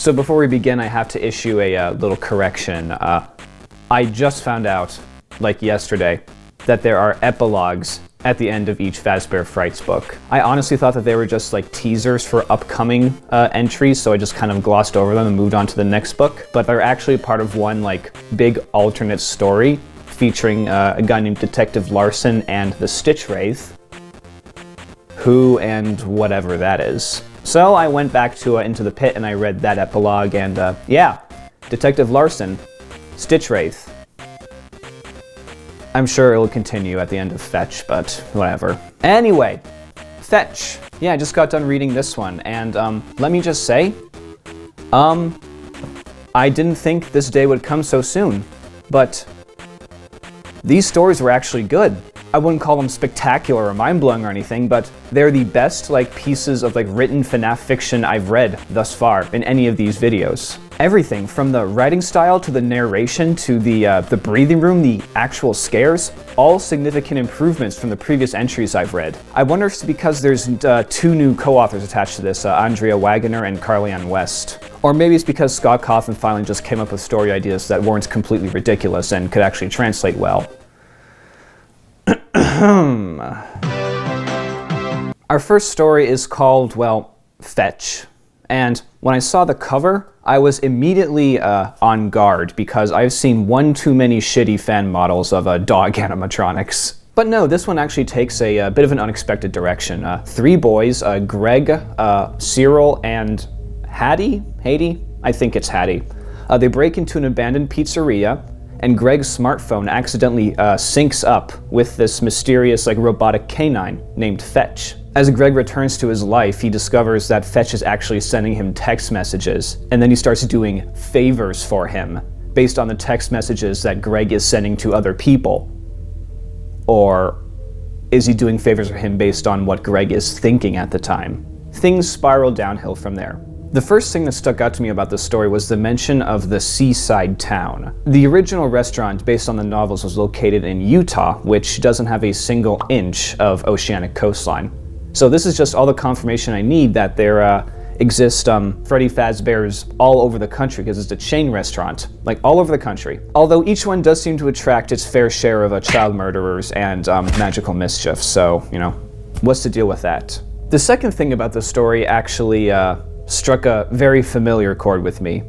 So before we begin, I have to issue a little correction. I just found out, like yesterday, that there are epilogues at the end of each Fazbear Frights book. I honestly thought that they were just like teasers for upcoming entries, so I just kind of glossed over them and moved on to the next book. But they're actually part of one like big alternate story featuring a guy named Detective Larson and the Stitch Wraith, who and whatever that is. So I went back to Into the Pit and I read that epilogue, and yeah, Detective Larson, Stitch Wraith. I'm sure it'll continue at the end of Fetch, but whatever. Anyway, Fetch. Yeah, I just got done reading this one, and let me just say, I didn't think this day would come so soon, but these stories were actually good. I wouldn't call them spectacular or mind-blowing or anything, but they're the best pieces of written FNAF fiction I've read thus far in any of these videos. Everything from the writing style to the narration to the breathing room, the actual scares, all significant improvements from the previous entries I've read. I wonder if it's because there's two new co-authors attached to this, Andrea Wagoner and Carlson West. Or maybe it's because Scott Cawthon finally just came up with story ideas that weren't completely ridiculous and could actually translate well. Our first story is called, well, Fetch. And when I saw the cover, I was immediately on guard because I've seen one too many shitty fan models of dog animatronics. But no, this one actually takes a bit of an unexpected direction. Three boys, Greg, Cyril, and Hattie? I think it's Hattie. They break into an abandoned pizzeria, and Greg's smartphone accidentally syncs up with this mysterious robotic canine named Fetch. As Greg returns to his life, he discovers that Fetch is actually sending him text messages, and then he starts doing favors for him based on the text messages that Greg is sending to other people. Or is he doing favors for him based on what Greg is thinking at the time? Things spiral downhill from there. The first thing that stuck out to me about this story was the mention of the seaside town. The original restaurant based on the novels was located in Utah, which doesn't have a single inch of oceanic coastline. So this is just all the confirmation I need that there exist Freddy Fazbears all over the country, because it's a chain restaurant, all over the country. Although each one does seem to attract its fair share of child murderers and magical mischief, so, you know, what's the deal with that? The second thing about the story actually struck a very familiar chord with me.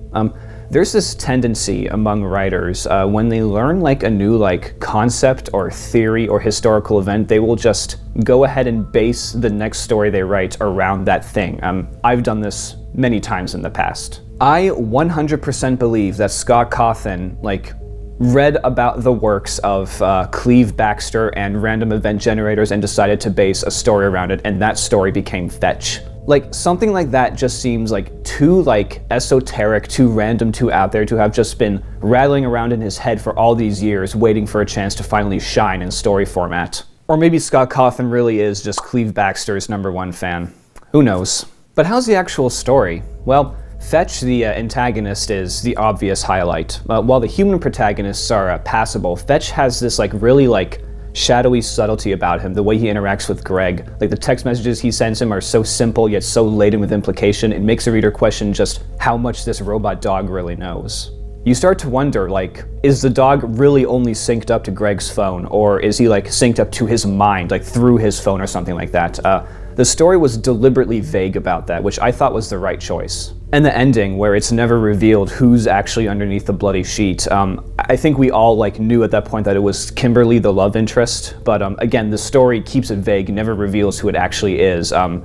There's this tendency among writers, when they learn a new concept or theory or historical event, they will just go ahead and base the next story they write around that thing. I've done this many times in the past. I 100% believe that Scott Cawthon read about the works of Cleve Baxter and random event generators and decided to base a story around it, and that story became Fetch. Something like that just seems too esoteric, too random, too out there to have just been rattling around in his head for all these years, waiting for a chance to finally shine in story format. Or maybe Scott Cawthon really is just Cleve Baxter's #1 fan. Who knows? But how's the actual story? Well, Fetch, the antagonist, is the obvious highlight. While the human protagonists are passable, Fetch has this really shadowy subtlety about him, the way he interacts with Greg. The text messages he sends him are so simple yet so laden with implication, it makes a reader question just how much this robot dog really knows. You start to wonder, is the dog really only synced up to Greg's phone, or is he synced up to his mind, through his phone or something like that? The story was deliberately vague about that, which I thought was the right choice. And the ending, where it's never revealed who's actually underneath the bloody sheet, I think we all knew at that point that it was Kimberly, the love interest, but again, the story keeps it vague, never reveals who it actually is. I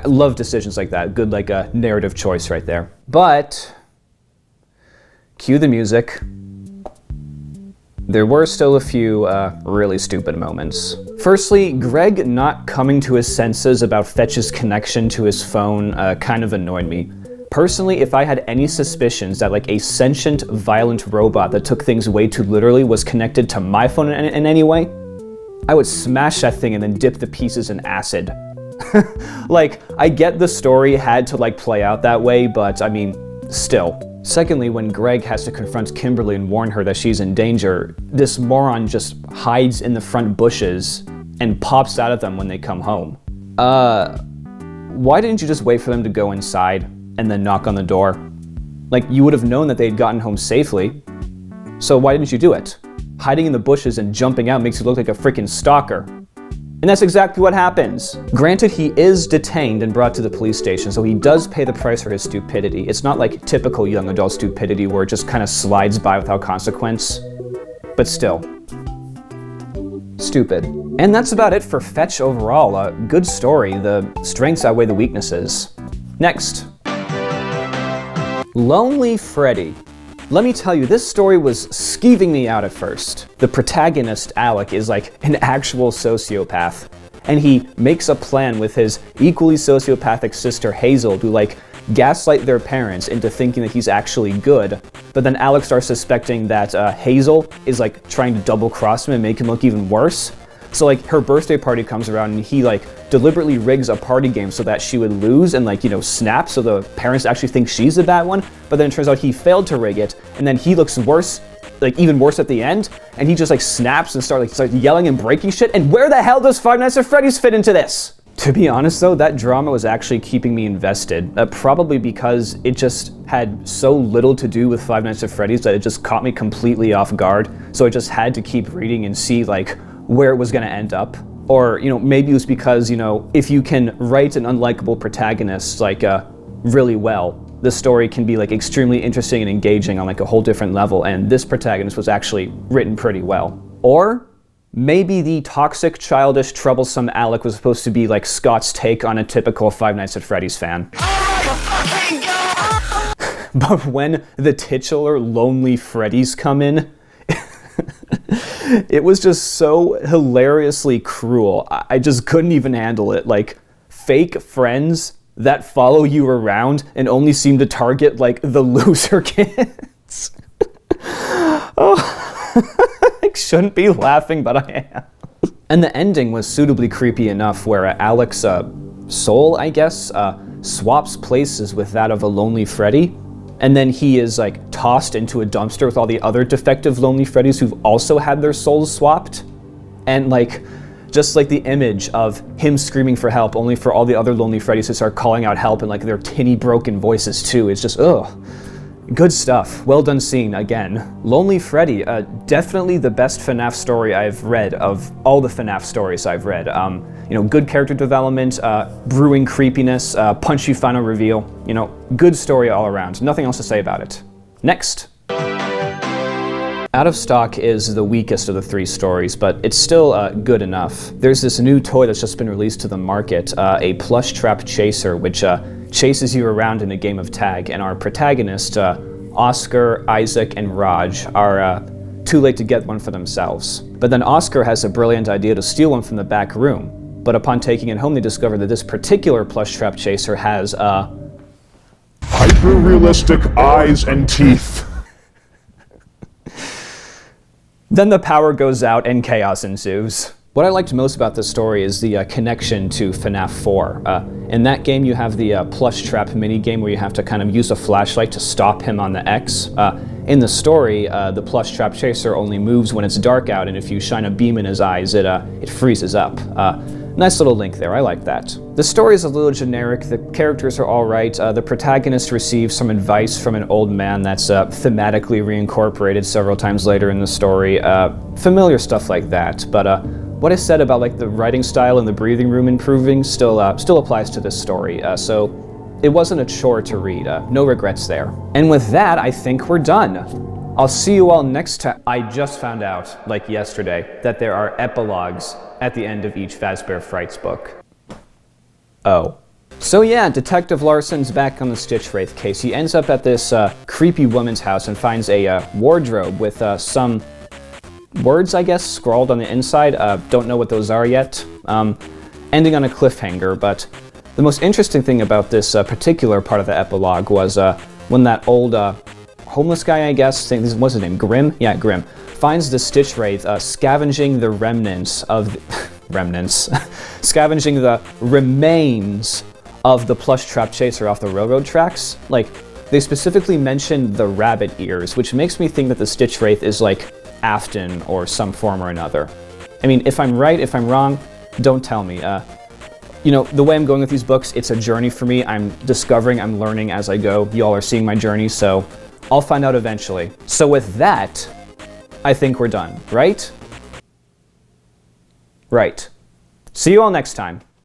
love decisions like that, good a narrative choice right there. But, cue the music. There were still a few really stupid moments. Firstly, Greg not coming to his senses about Fetch's connection to his phone kind of annoyed me. Personally, if I had any suspicions that a sentient, violent robot that took things way too literally was connected to my phone in any way, I would smash that thing and then dip the pieces in acid. I get the story had to play out that way, but I mean, still. Secondly, when Greg has to confront Kimberly and warn her that she's in danger, this moron just hides in the front bushes and pops out of them when they come home. Why didn't you just wait for them to go inside and then knock on the door? Like, you would have known that they had gotten home safely. So why didn't you do it? Hiding in the bushes and jumping out makes you look like a freaking stalker. And that's exactly what happens. Granted, he is detained and brought to the police station, so he does pay the price for his stupidity. It's not like typical young adult stupidity where it just kind of slides by without consequence. But still. Stupid. And that's about it for Fetch overall. A good story. The strengths outweigh the weaknesses. Next. Lonely Freddy. Let me tell you, this story was skeeving me out at first. The protagonist, Alec, is like an actual sociopath. And he makes a plan with his equally sociopathic sister, Hazel, to like gaslight their parents into thinking that he's actually good. But then Alec starts suspecting that Hazel is like trying to double cross him and make him look even worse. So like her birthday party comes around and he like deliberately rigs a party game so that she would lose and like, you know, snap so the parents actually think she's the bad one. But then it turns out he failed to rig it and then he looks worse, like even worse at the end. And he just like snaps and starts yelling and breaking shit. And where the hell does Five Nights at Freddy's fit into this? To be honest though, that drama was actually keeping me invested. Probably because it just had so little to do with Five Nights at Freddy's that it just caught me completely off guard. So I just had to keep reading and see like where it was going to end up. Or, you know, maybe it was because, you know, if you can write an unlikable protagonist like really well, the story can be like extremely interesting and engaging on like a whole different level, and this protagonist was actually written pretty well. Or maybe the toxic, childish, troublesome Alec was supposed to be like Scott's take on a typical Five Nights at Freddy's fan. But when the titular Lonely Freddy's come in, it was just so hilariously cruel. I just couldn't even handle it. Like, fake friends that follow you around and only seem to target, like, the loser kids. Oh, I shouldn't be laughing, but I am. And the ending was suitably creepy enough where Alec's soul, I guess, swaps places with that of a Lonely Freddy. And then he is like tossed into a dumpster with all the other defective Lonely Freddys who've also had their souls swapped. And like, just like the image of him screaming for help, only for all the other Lonely Freddys to start calling out help in like their tinny broken voices too. It's just, ugh. Good stuff. Well done scene again. Lonely Freddy, definitely the best FNAF story I've read of all the FNAF stories I've read. You know, good character development, brewing creepiness, punchy final reveal. You know, good story all around. Nothing else to say about it. Next. Out of Stock is the weakest of the three stories, but it's still good enough. There's this new toy that's just been released to the market, a plush trap chaser, which chases you around in a game of tag, and our protagonist, Oscar, Isaac, and Raj, are too late to get one for themselves. But then Oscar has a brilliant idea to steal one from the back room, but upon taking it home they discover that this particular plush trap chaser has hyper-realistic eyes and teeth. Then the power goes out and chaos ensues. What I liked most about this story is the connection to FNAF 4. In that game you have the plush trap minigame where you have to kind of use a flashlight to stop him on the X. In the story, the plush trap chaser only moves when it's dark out, and if you shine a beam in his eyes, it freezes up. Nice little link there, I like that. The story is a little generic, the characters are alright, the protagonist receives some advice from an old man that's thematically reincorporated several times later in the story. Familiar stuff like that, but what I said about like the writing style and the breathing room improving still applies to this story, so it wasn't a chore to read, no regrets there. And with that, I think we're done. I'll see you all next time. I just found out, like yesterday, that there are epilogues at the end of each Fazbear Frights book. Oh. So yeah, Detective Larson's back on the Stitch Wraith case. He ends up at this creepy woman's house and finds a wardrobe with some words, I guess, scrawled on the inside. Don't know what those are yet. Ending on a cliffhanger, but the most interesting thing about this particular part of the epilogue was when that old homeless guy, I guess, what's his name, Grimm? Yeah, Grimm, finds the Stitch Wraith scavenging the remnants of scavenging the remains of the plush trap chaser off the railroad tracks. Like, they specifically mentioned the rabbit ears, which makes me think that the Stitch Wraith is like Afton or some form or another. I mean, if I'm right, if I'm wrong, don't tell me. you know, the way I'm going with these books, it's a journey for me. I'm discovering, I'm learning as I go. You all are seeing my journey, so I'll find out eventually. So with that, I think we're done, right? Right. See you all next time.